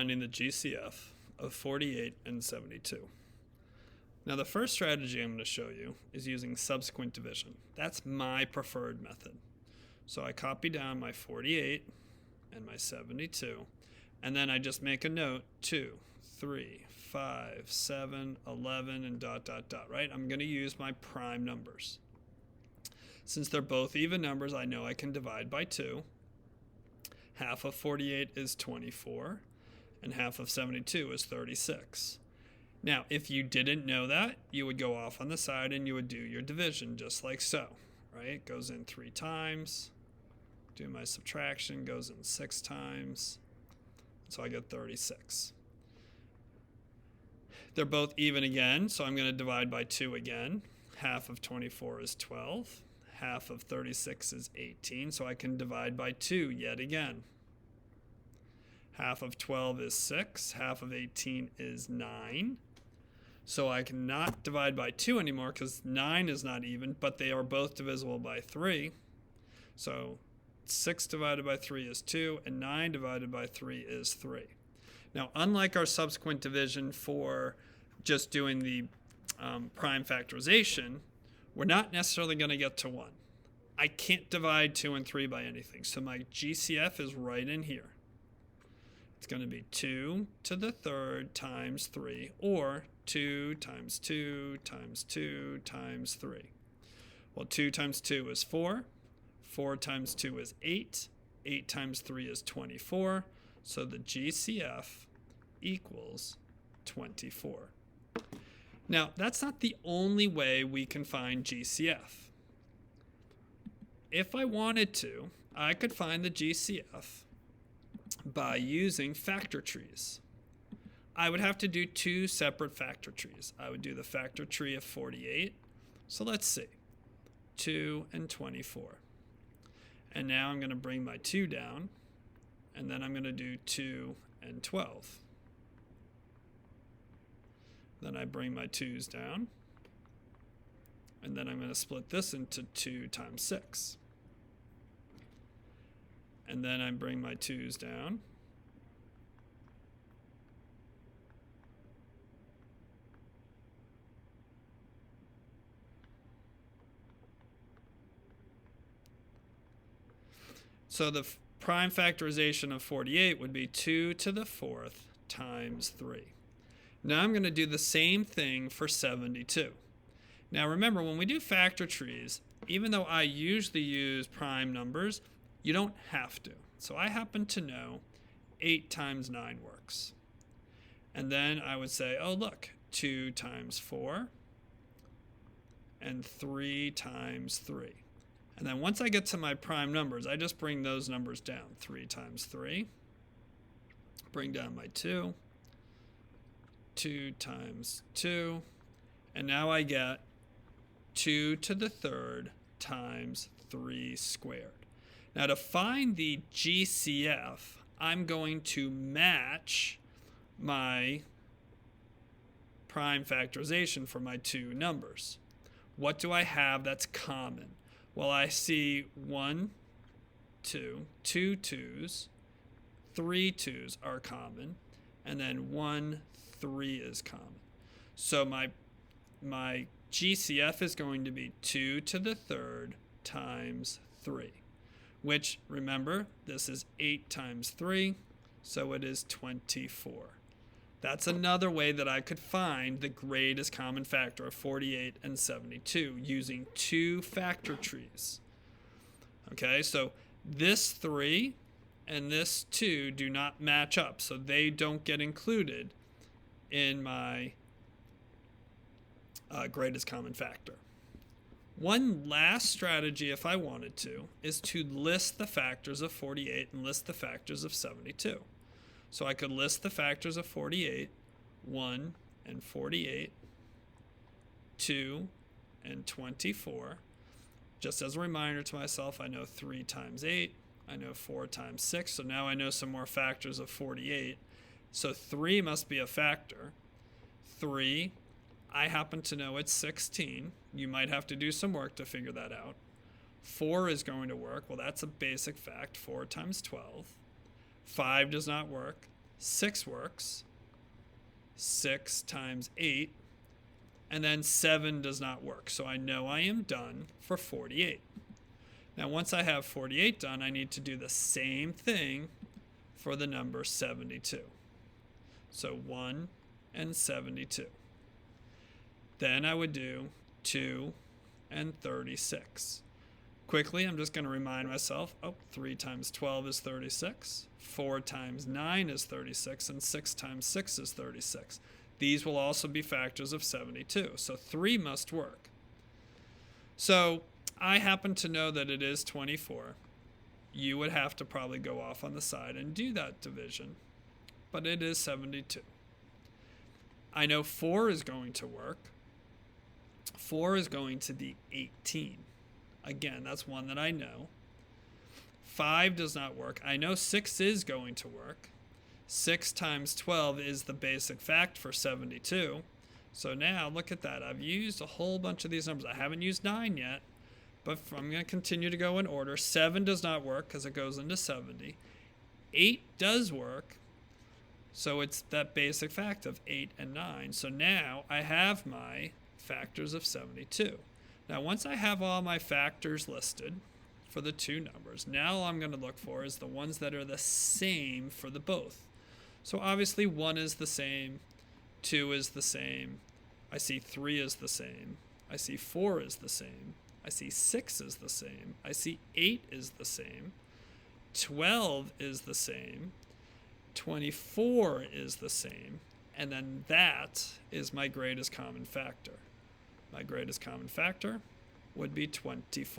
finding the GCF of 48 and 72. Now the first strategy I'm going to show you is using subsequent division. That's my preferred method. So I copy down my 48 and my 72, and then I just make a note 2, 3, 5, 7, 11, and dot, dot, dot, right? I'm going to use my prime numbers. Since they're both even numbers, I know I can divide by 2. Half of 48 is 24, and half of 72 is 36. Now, if you didn't know that, you would go off on the side and you would do your division just like so, right? It goes in 3 times. Do my subtraction, goes in 6 times. So I get 36. They're both even again, so I'm going to divide by 2 again. Half of 24 is 12. Half of 36 is 18, so I can divide by 2 yet again. Half of 12 is 6. Half of 18 is 9. So I cannot divide by 2 anymore because 9 is not even, but they are both divisible by 3. So 6 divided by 3 is 2, and 9 divided by 3 is 3. Now, unlike our subsequent division for just doing the prime factorization, we're not necessarily going to get to 1. I can't divide 2 and 3 by anything, so my GCF is right in here. It's going to be 2 to the third times 3, or 2 times 2 times 2 times 3. Well, 2 times 2 is 4. 4 times 2 is 8. 8 times 3 is 24. So the GCF equals 24. Now, that's not the only way we can find GCF. If I wanted to, I could find the GCF by using factor trees. I would have to do 2 separate factor trees. I would do the factor tree of 48. So let's see. 2 and 24. And now I'm going to bring my 2 down, and then I'm going to do 2 and 12. Then I bring my 2's down, and then I'm going to split this into 2 times 6. And then I bring my 2's down. So the prime factorization of 48 would be 2 to the 4th times 3. Now I'm going to do the same thing for 72. Now remember, when we do factor trees, even though I usually use prime numbers, you don't have to. So I happen to know 8 times 9 works. And then I would say, oh look, 2 times 4 and 3 times 3. And then once I get to my prime numbers, I just bring those numbers down. 3 times 3. Bring down my 2. 2 times 2. And now I get 2 to the third times 3 squared. Now to find the GCF, I'm going to match my prime factorization for my 2 numbers. What do I have that's common? Well, I see 1, 2, 2 2's, 3 2's are common, and then 1, 3 is common. So my GCF is going to be 2 to the third times 3, which, remember, this is 8 times 3, so it is 24. That's another way that I could find the greatest common factor of 48 and 72 using 2 factor trees. Okay, so this 3 and this 2 do not match up, so they don't get included in my greatest common factor. One last strategy, if I wanted to, is to list the factors of 48 and list the factors of 72. So I could list the factors of 48, 1 and 48, 2 and 24. Just as a reminder to myself, I know 3 times 8, I know 4 times 6, so now I know some more factors of 48. So 3 must be a factor. 3, I happen to know it's 16. You might have to do some work to figure that out. 4 is going to work. Well, that's a basic fact. 4 times 12. 5 does not work. 6 works. 6 times 8. And then 7 does not work. So I know I am done for 48. Now once I have 48 done, I need to do the same thing for the number 72. So 1 and 72. Then I would do 2 and 36. Quickly, I'm just going to remind myself, 3 times 12 is 36, 4 times 9 is 36, and 6 times 6 is 36. These will also be factors of 72, so 3 must work. So I happen to know that it is 24. You would have to probably go off on the side and do that division, but it is 72. I know 4 is going to work. 4 is going to be 18. Again, that's one that I know. 5 does not work. I know 6 is going to work. 6 times 12 is the basic fact for 72. So now look at that. I've used a whole bunch of these numbers. I haven't used 9 yet, but I'm going to continue to go in order. 7 does not work because it goes into 70. 8 does work. So it's that basic fact of 8 and 9. So now I have my factors of 72. Now once I have all my factors listed for the two numbers, now all I'm going to look for is the ones that are the same for the both. So obviously 1 is the same, 2 is the same, I see 3 is the same, I see 4 is the same, I see 6 is the same, I see 8 is the same, 12 is the same, 24 is the same, and then that is my greatest common factor. My greatest common factor would be 24.